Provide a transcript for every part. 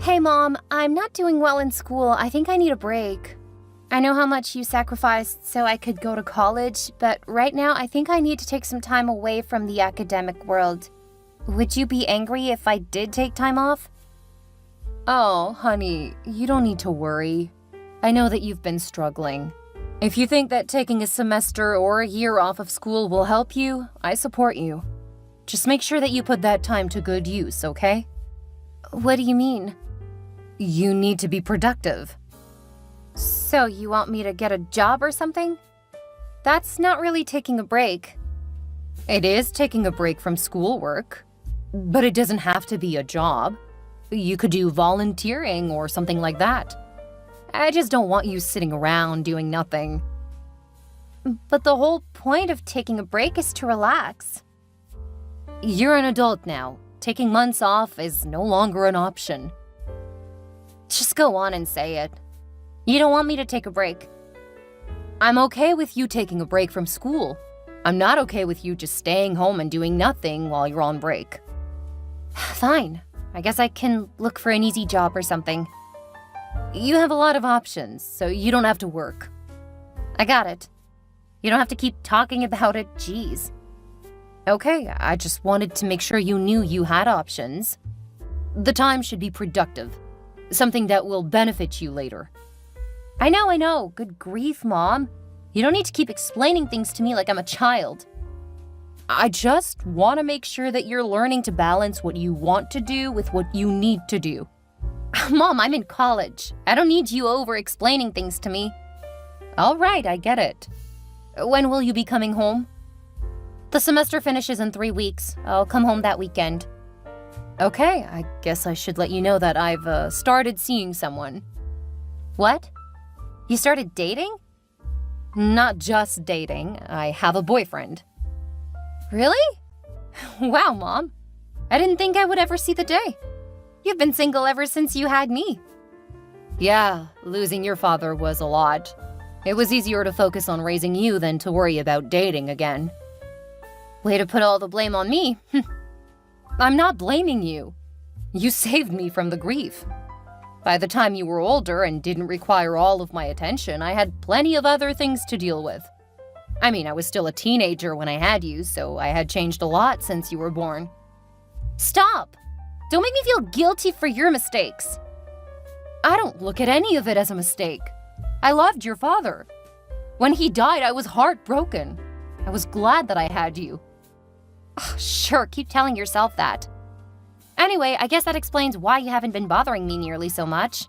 Hey Mom, I'm not doing well in school. I think I need a break. I know how much you sacrificed so I could go to college, but right now I think I need to take some time away from the academic world. Would you be angry if I did take time off? Oh, honey, you don't need to worry. I know that you've been struggling. If you think that taking a semester or a year off of school will help you, I support you. Just make sure that you put that time to good use, okay? What do you mean? You need to be productive. So you want me to get a job or something? That's not really taking a break. It is taking a break from schoolwork, but it doesn't have to be a job. You could do volunteering or something like that. I just don't want you sitting around doing nothing. But the whole point of taking a break is to relax. You're an adult now. Taking months off is no longer an option. Just go on and say it. You don't want me to take a break. I'm okay with you taking a break from school. I'm not okay with you just staying home and doing nothing while you're on break. Fine. I guess I can look for an easy job or something. You have a lot of options, so you don't have to work. I got it. You don't have to keep talking about it, geez. Okay, I just wanted to make sure you knew you had options. The time should be productive. Something that will benefit you later. I know. Good grief, Mom. You don't need to keep explaining things to me like I'm a child. I just want to make sure that you're learning to balance what you want to do with what you need to do. Mom, I'm in college. I don't need you over-explaining things to me. All right, I get it. When will you be coming home? The semester finishes in 3 weeks. I'll come home that weekend. Okay, I guess I should let you know that I've started seeing someone. What? You started dating? Not just dating. I have a boyfriend. Really? Wow, Mom. I didn't think I would ever see the day. You've been single ever since you had me. Yeah, losing your father was a lot. It was easier to focus on raising you than to worry about dating again. Way to put all the blame on me. I'm not blaming you. You saved me from the grief. By the time you were older and didn't require all of my attention, I had plenty of other things to deal with. I mean, I was still a teenager when I had you, so I had changed a lot since you were born. Stop! Don't make me feel guilty for your mistakes. I don't look at any of it as a mistake. I loved your father. When he died, I was heartbroken. I was glad that I had you. Ugh, sure, keep telling yourself that. Anyway, I guess that explains why you haven't been bothering me nearly so much.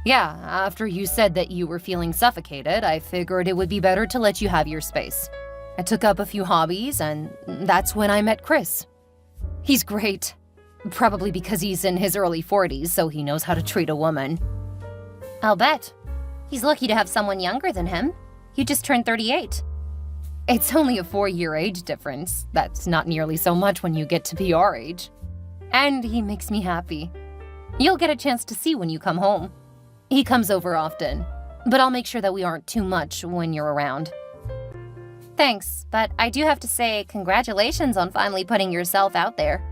Yeah, after you said that you were feeling suffocated, I figured it would be better to let you have your space. I took up a few hobbies, and that's when I met Chris. He's great. Probably because he's in his early 40s, so he knows how to treat a woman. I'll bet. He's lucky to have someone younger than him. You just turned 38. It's only a 4-year age difference. That's not nearly so much when you get to be our age. And he makes me happy. You'll get a chance to see when you come home. He comes over often, but I'll make sure that we aren't too much when you're around. Thanks, but I do have to say congratulations on finally putting yourself out there.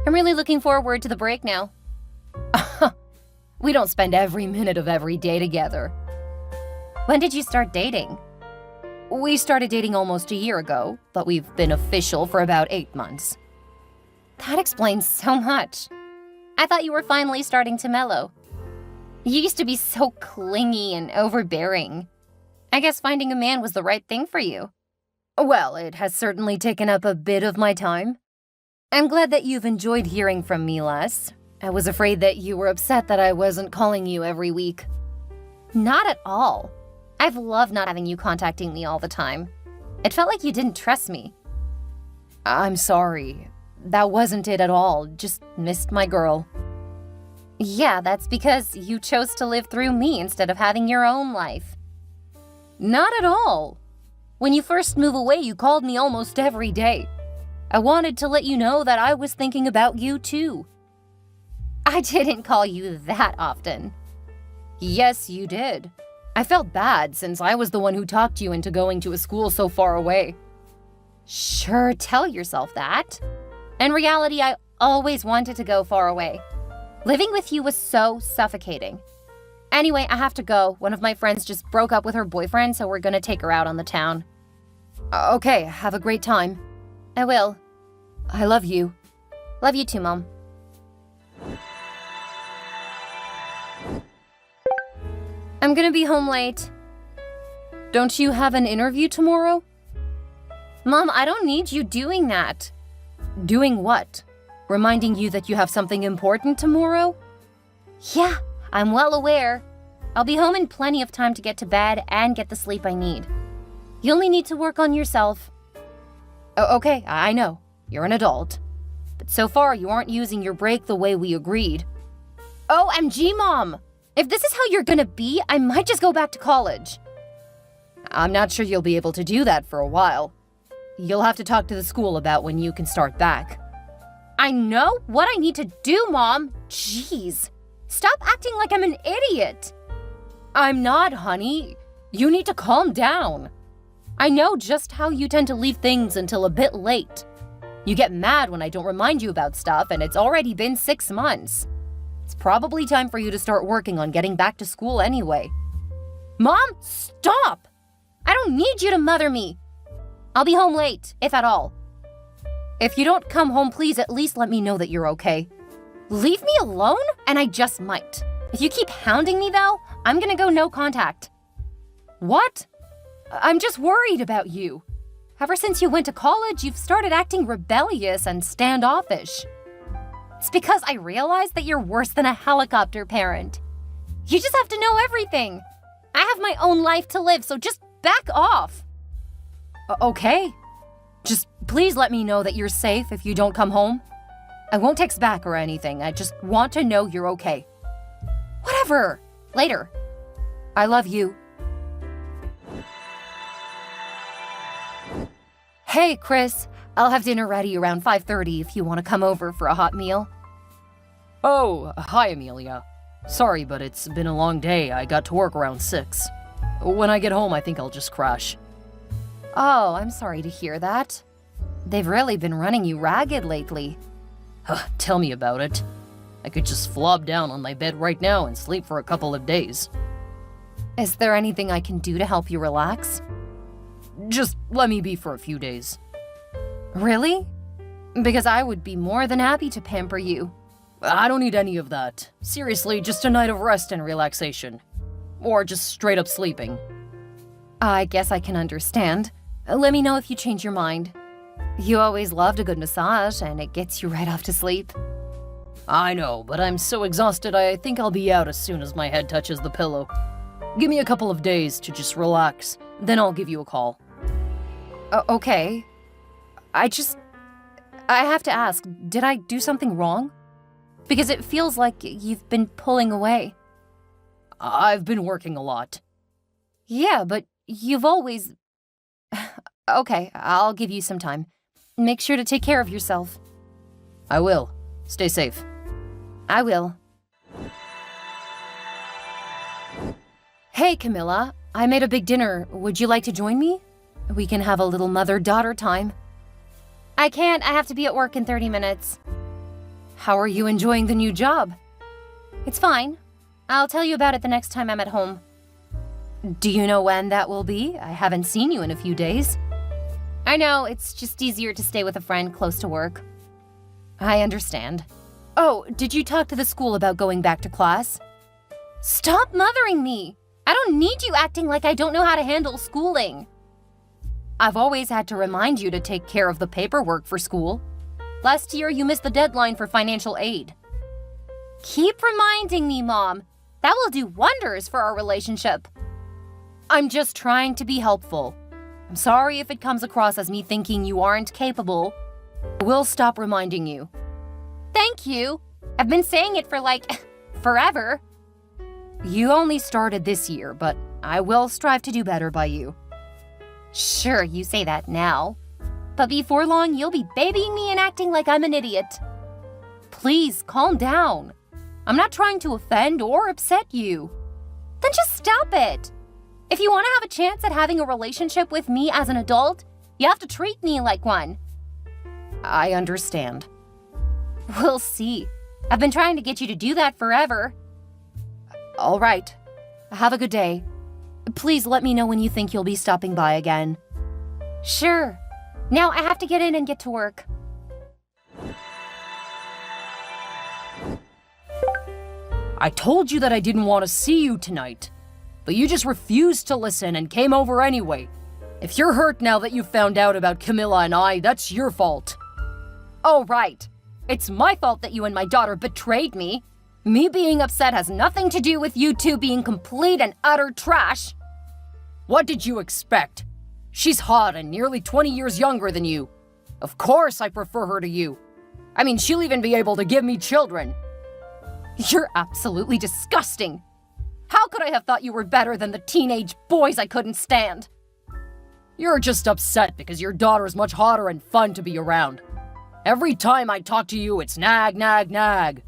I'm really looking forward to the break now. We don't spend every minute of every day together. When did you start dating? We started dating almost a year ago, but we've been official for about 8 months. That explains so much. I thought you were finally starting to mellow. You used to be so clingy and overbearing. I guess finding a man was the right thing for you. Well, it has certainly taken up a bit of my time. I'm glad that you've enjoyed hearing from me less. I was afraid that you were upset that I wasn't calling you every week. Not at all. I've loved not having you contacting me all the time. It felt like you didn't trust me. I'm sorry. That wasn't it at all. Just missed my girl. Yeah, that's because you chose to live through me instead of having your own life. Not at all. When you first moved away, you called me almost every day. I wanted to let you know that I was thinking about you too. I didn't call you that often. Yes, you did. I felt bad since I was the one who talked you into going to a school so far away. Sure, tell yourself that. In reality, I always wanted to go far away. Living with you was so suffocating. Anyway, I have to go. One of my friends just broke up with her boyfriend, so we're gonna take her out on the town. Okay, have a great time. I will. I love you. Love you too, Mom. I'm gonna be home late. Don't you have an interview tomorrow? Mom, I don't need you doing that. Doing what? Reminding you that you have something important tomorrow? Yeah, I'm well aware. I'll be home in plenty of time to get to bed and get the sleep I need. You only need to work on yourself. Okay, I know. You're an adult. But so far, you aren't using your break the way we agreed. OMG, Mom! If this is how you're gonna be, I might just go back to college. I'm not sure you'll be able to do that for a while. You'll have to talk to the school about when you can start back. I know what I need to do, Mom. Jeez. Stop acting like I'm an idiot. I'm not, honey. You need to calm down. I know just how you tend to leave things until a bit late. You get mad when I don't remind you about stuff, and it's already been 6 months. It's probably time for you to start working on getting back to school anyway. Mom, stop! I don't need you to mother me. I'll be home late, if at all. If you don't come home, please at least let me know that you're okay. Leave me alone, and I just might. If you keep hounding me, though, I'm gonna go no contact. What? I'm just worried about you. Ever since you went to college, you've started acting rebellious and standoffish. It's because I realized that you're worse than a helicopter parent. You just have to know everything. I have my own life to live, so just back off. Okay. Just please let me know that you're safe if you don't come home. I won't text back or anything. I just want to know you're okay. Whatever. Later. I love you. Hey, Chris. I'll have dinner ready around 5:30 if you want to come over for a hot meal. Oh, hi, Amelia. Sorry, but it's been a long day. I got to work around 6. When I get home, I think I'll just crash. Oh, I'm sorry to hear that. They've really been running you ragged lately. Tell me about it. I could just flop down on my bed right now and sleep for a couple of days. Is there anything I can do to help you relax? Just let me be for a few days. Really? Because I would be more than happy to pamper you. I don't need any of that. Seriously, just a night of rest and relaxation. Or just straight up sleeping. I guess I can understand. Let me know if you change your mind. You always loved a good massage, and it gets you right off to sleep. I know, but I'm so exhausted I think I'll be out as soon as my head touches the pillow. Give me a couple of days to just relax, then I'll give you a call. Okay. I have to ask, did I do something wrong? Because it feels like you've been pulling away. I've been working a lot. Yeah, but you've always... Okay, I'll give you some time. Make sure to take care of yourself. I will. Stay safe. I will. Hey, Camilla. I made a big dinner. Would you like to join me? We can have a little mother-daughter time. I can't. I have to be at work in 30 minutes. How are you enjoying the new job? It's fine. I'll tell you about it the next time I'm at home. Do you know when that will be? I haven't seen you in a few days. I know, it's just easier to stay with a friend close to work. I understand. Oh, did you talk to the school about going back to class? Stop mothering me! I don't need you acting like I don't know how to handle schooling. I've always had to remind you to take care of the paperwork for school. Last year, you missed the deadline for financial aid. Keep reminding me, Mom. That will do wonders for our relationship. I'm just trying to be helpful. I'm sorry if it comes across as me thinking you aren't capable. We'll stop reminding you. Thank you. I've been saying it for forever. You only started this year, but I will strive to do better by you. Sure, you say that now. But before long, you'll be babying me and acting like I'm an idiot. Please, calm down. I'm not trying to offend or upset you. Then just stop it. If you want to have a chance at having a relationship with me as an adult, you have to treat me like one. I understand. We'll see. I've been trying to get you to do that forever. All right. Have a good day. Please let me know when you think you'll be stopping by again. Sure. Now I have to get in and get to work. I told you that I didn't want to see you tonight, but you just refused to listen and came over anyway. If you're hurt now that you found out about Camilla and I, that's your fault. Oh, right. It's my fault that you and my daughter betrayed me. Me being upset has nothing to do with you two being complete and utter trash. What did you expect? She's hot and nearly 20 years younger than you. Of course I prefer her to you. I mean, she'll even be able to give me children. You're absolutely disgusting. How could I have thought you were better than the teenage boys I couldn't stand? You're just upset because your daughter's much hotter and fun to be around. Every time I talk to you, it's nag, nag, nag.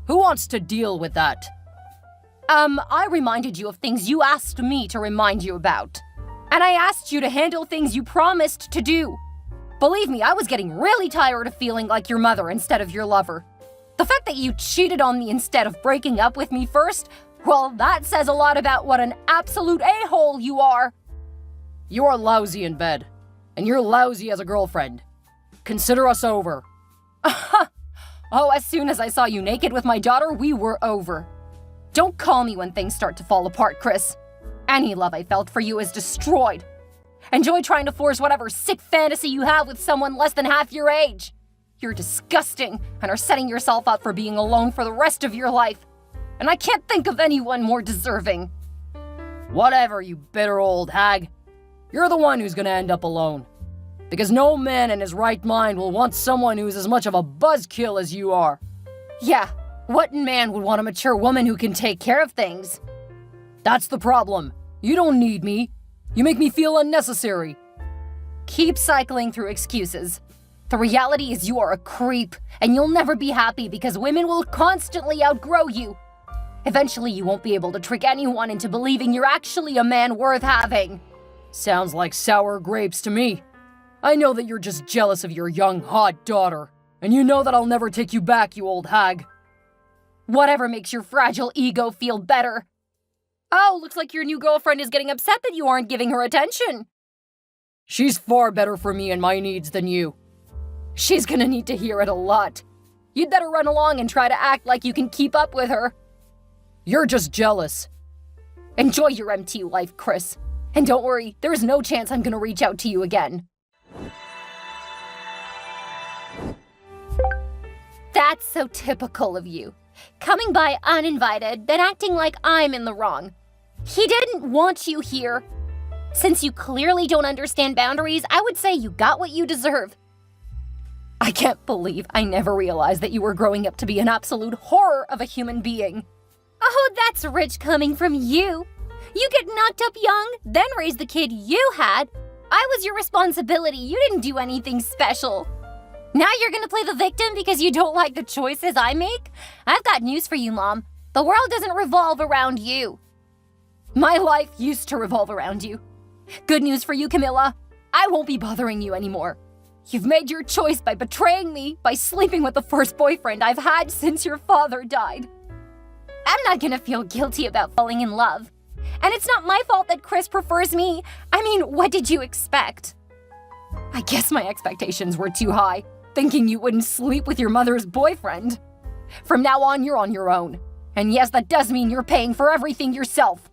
Who wants to deal with that? I reminded you of things you asked me to remind you about. And I asked you to handle things you promised to do. Believe me, I was getting really tired of feeling like your mother instead of your lover. The fact that you cheated on me instead of breaking up with me first, well, that says a lot about what an absolute a-hole you are. You are lousy in bed, and you're lousy as a girlfriend. Consider us over. Oh, as soon as I saw you naked with my daughter, we were over. Don't call me when things start to fall apart, Chris. Any love I felt for you is destroyed. Enjoy trying to force whatever sick fantasy you have with someone less than half your age. You're disgusting and are setting yourself up for being alone for the rest of your life. And I can't think of anyone more deserving. Whatever, you bitter old hag. You're the one who's gonna end up alone. Because no man in his right mind will want someone who's as much of a buzzkill as you are. Yeah, what man would want a mature woman who can take care of things? That's the problem. You don't need me. You make me feel unnecessary. Keep cycling through excuses. The reality is you are a creep, and you'll never be happy because women will constantly outgrow you. Eventually, you won't be able to trick anyone into believing you're actually a man worth having. Sounds like sour grapes to me. I know that you're just jealous of your young, hot daughter, and you know that I'll never take you back, you old hag. Whatever makes your fragile ego feel better. Oh, looks like your new girlfriend is getting upset that you aren't giving her attention. She's far better for me and my needs than you. She's gonna need to hear it a lot. You'd better run along and try to act like you can keep up with her. You're just jealous. Enjoy your empty life, Chris. And don't worry, there's no chance I'm gonna reach out to you again. That's so typical of you. Coming by uninvited, then acting like I'm in the wrong. He didn't want you here. Since you clearly don't understand boundaries, I would say you got what you deserve. I can't believe I never realized that you were growing up to be an absolute horror of a human being. Oh, that's rich coming from you. You get knocked up young, then raise the kid you had. I was your responsibility. You didn't do anything special. Now you're gonna play the victim because you don't like the choices I make? I've got news for you, Mom. The world doesn't revolve around you. My life used to revolve around you. Good news for you, Camilla. I won't be bothering you anymore. You've made your choice by betraying me, by sleeping with the first boyfriend I've had since your father died. I'm not gonna feel guilty about falling in love. And it's not my fault that Chris prefers me. I mean, what did you expect? I guess my expectations were too high, thinking you wouldn't sleep with your mother's boyfriend. From now on, you're on your own. And yes, that does mean you're paying for everything yourself.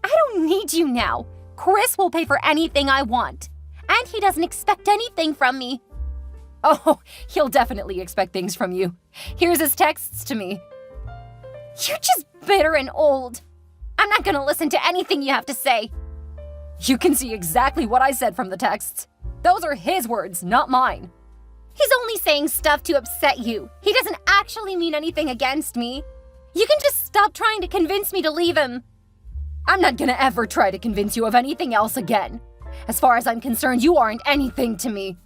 I don't need you now. Chris will pay for anything I want. And he doesn't expect anything from me. Oh, he'll definitely expect things from you. Here's his texts to me. You're just bitter and old. I'm not gonna listen to anything you have to say. You can see exactly what I said from the texts. Those are his words, not mine. He's only saying stuff to upset you. He doesn't actually mean anything against me. You can just stop trying to convince me to leave him. I'm not gonna ever try to convince you of anything else again. As far as I'm concerned, you aren't anything to me.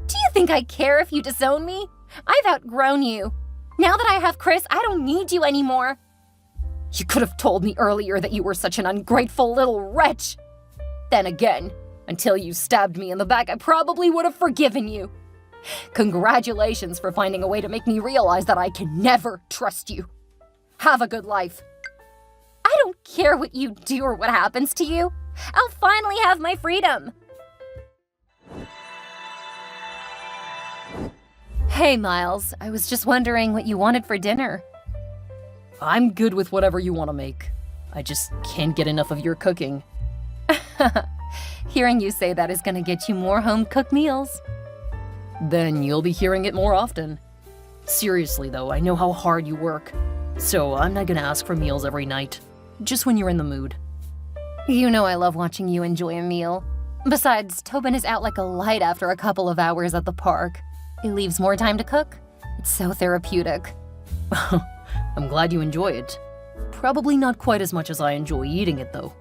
Do you think I care if you disown me? I've outgrown you. Now that I have Chris, I don't need you anymore. You could have told me earlier that you were such an ungrateful little wretch. Then again, until you stabbed me in the back, I probably would have forgiven you. Congratulations for finding a way to make me realize that I can never trust you. Have a good life. I don't care what you do or what happens to you. I'll finally have my freedom. Hey, Miles. I was just wondering what you wanted for dinner. I'm good with whatever you want to make. I just can't get enough of your cooking. Hearing you say that is gonna get you more home-cooked meals. Then you'll be hearing it more often. Seriously though, I know how hard you work. So I'm not gonna ask for meals every night. Just when you're in the mood. You know I love watching you enjoy a meal. Besides, Tobin is out like a light after a couple of hours at the park. It leaves more time to cook. It's so therapeutic. I'm glad you enjoy it. Probably not quite as much as I enjoy eating it though.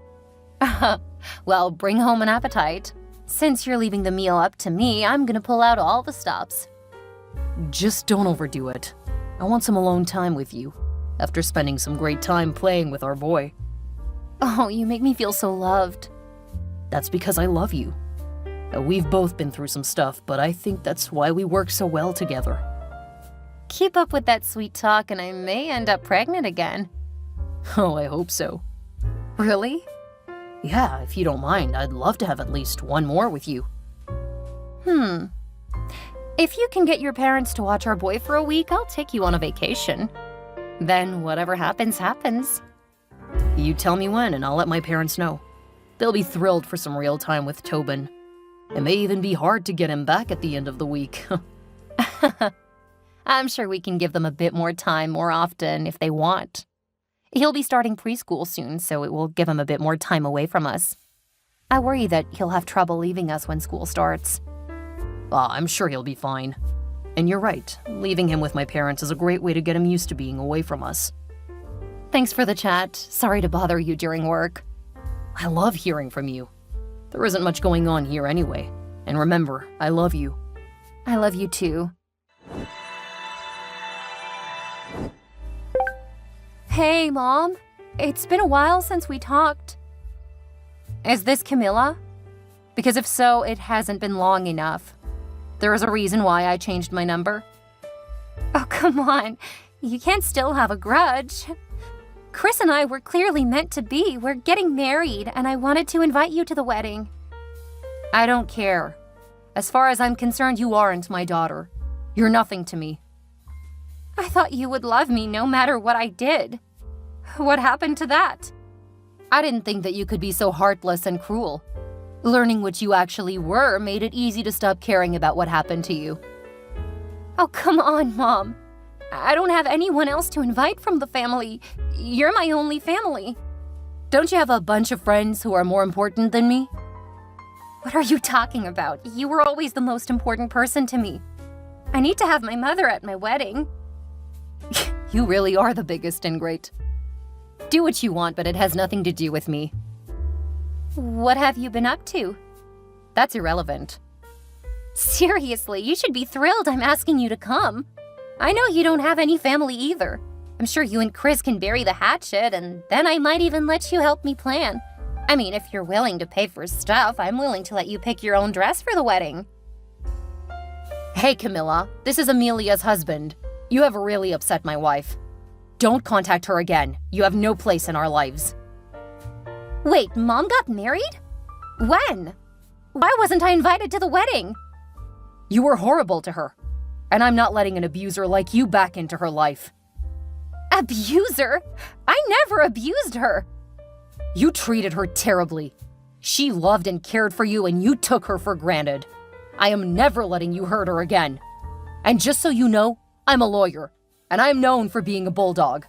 Well, bring home an appetite. Since you're leaving the meal up to me, I'm gonna pull out all the stops. Just don't overdo it. I want some alone time with you, after spending some great time playing with our boy. Oh, you make me feel so loved. That's because I love you. We've both been through some stuff, but I think that's why we work so well together. Keep up with that sweet talk and I may end up pregnant again. Oh, I hope so. Really? Yeah, if you don't mind, I'd love to have at least one more with you. If you can get your parents to watch our boy for a week, I'll take you on a vacation. Then whatever happens, happens. You tell me when and I'll let my parents know. They'll be thrilled for some real time with Tobin. It may even be hard to get him back at the end of the week. I'm sure we can give them a bit more time more often if they want. He'll be starting preschool soon, so it will give him a bit more time away from us. I worry that he'll have trouble leaving us when school starts. I'm sure he'll be fine. And you're right, leaving him with my parents is a great way to get him used to being away from us. Thanks for the chat. Sorry to bother you during work. I love hearing from you. There isn't much going on here anyway. And remember, I love you. I love you too. Hey, Mom. It's been a while since we talked. Is this Camilla? Because if so, it hasn't been long enough. There is a reason why I changed my number. Oh, come on. You can't still have a grudge. Chris and I were clearly meant to be. We're getting married, and I wanted to invite you to the wedding. I don't care. As far as I'm concerned, you aren't my daughter. You're nothing to me. I thought you would love me no matter what I did. What happened to that? I didn't think that you could be so heartless and cruel. Learning what you actually were made it easy to stop caring about what happened to you. Oh, come on, Mom. I don't have anyone else to invite from the family. You're my only family. Don't you have a bunch of friends who are more important than me? What are you talking about? You were always the most important person to me. I need to have my mother at my wedding. You really are the biggest ingrate. Do what you want, but it has nothing to do with me. What have you been up to? That's irrelevant. Seriously, you should be thrilled I'm asking you to come. I know you don't have any family either. I'm sure you and Chris can bury the hatchet, and then I might even let you help me plan. I mean, if you're willing to pay for stuff, I'm willing to let you pick your own dress for the wedding. Hey, Camilla, this is Amelia's husband. You have really upset my wife. Don't contact her again. You have no place in our lives. Wait, Mom got married? When? Why wasn't I invited to the wedding? You were horrible to her. And I'm not letting an abuser like you back into her life. Abuser? I never abused her. You treated her terribly. She loved and cared for you, and you took her for granted. I am never letting you hurt her again. And just so you know, I'm a lawyer, and I'm known for being a bulldog.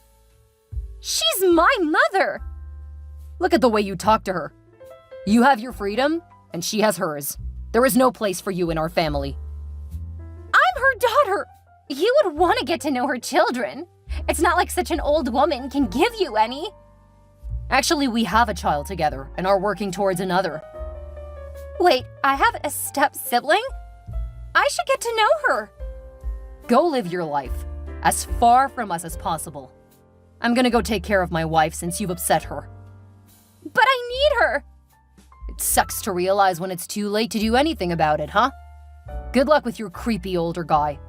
She's my mother! Look at the way you talk to her. You have your freedom, and she has hers. There is no place for you in our family. I'm her daughter! You would want to get to know her children. It's not like such an old woman can give you any. Actually, we have a child together and are working towards another. Wait, I have a step-sibling? I should get to know her. Go live your life, as far from us as possible. I'm gonna go take care of my wife since you've upset her. But I need her. It sucks to realize when it's too late to do anything about it, huh? Good luck with your creepy older guy.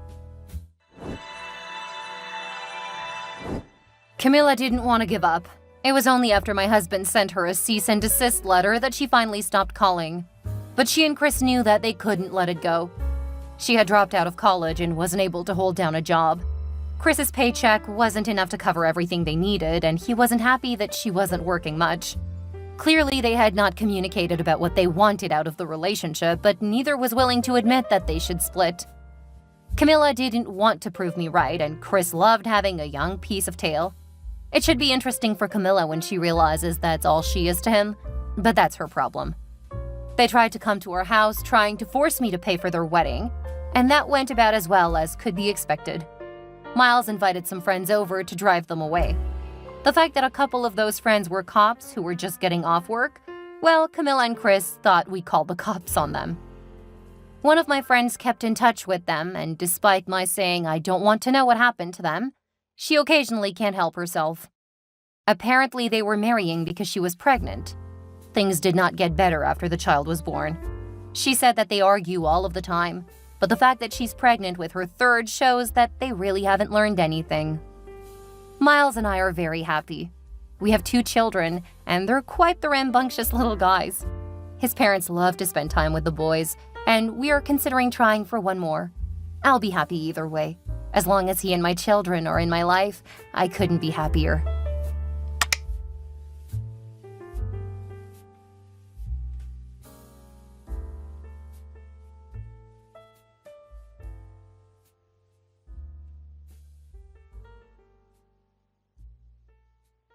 Camilla didn't want to give up. It was only after my husband sent her a cease and desist letter that she finally stopped calling. But she and Chris knew that they couldn't let it go. She had dropped out of college and wasn't able to hold down a job. Chris's paycheck wasn't enough to cover everything they needed, and he wasn't happy that she wasn't working much. Clearly, they had not communicated about what they wanted out of the relationship, but neither was willing to admit that they should split. Camilla didn't want to prove me right, and Chris loved having a young piece of tail. It should be interesting for Camilla when she realizes that's all she is to him, but that's her problem. They tried to come to our house, trying to force me to pay for their wedding, and that went about as well as could be expected. Miles invited some friends over to drive them away. The fact that a couple of those friends were cops who were just getting off work, well, Camilla and Chris thought we called the cops on them. One of my friends kept in touch with them, and despite my saying I don't want to know what happened to them, she occasionally can't help herself. Apparently, they were marrying because she was pregnant. Things did not get better after the child was born. She said that they argue all of the time, but the fact that she's pregnant with her third shows that they really haven't learned anything. Miles and I are very happy. We have 2 children, and they're quite the rambunctious little guys. His parents love to spend time with the boys, and we are considering trying for one more. I'll be happy either way. As long as he and my children are in my life, I couldn't be happier.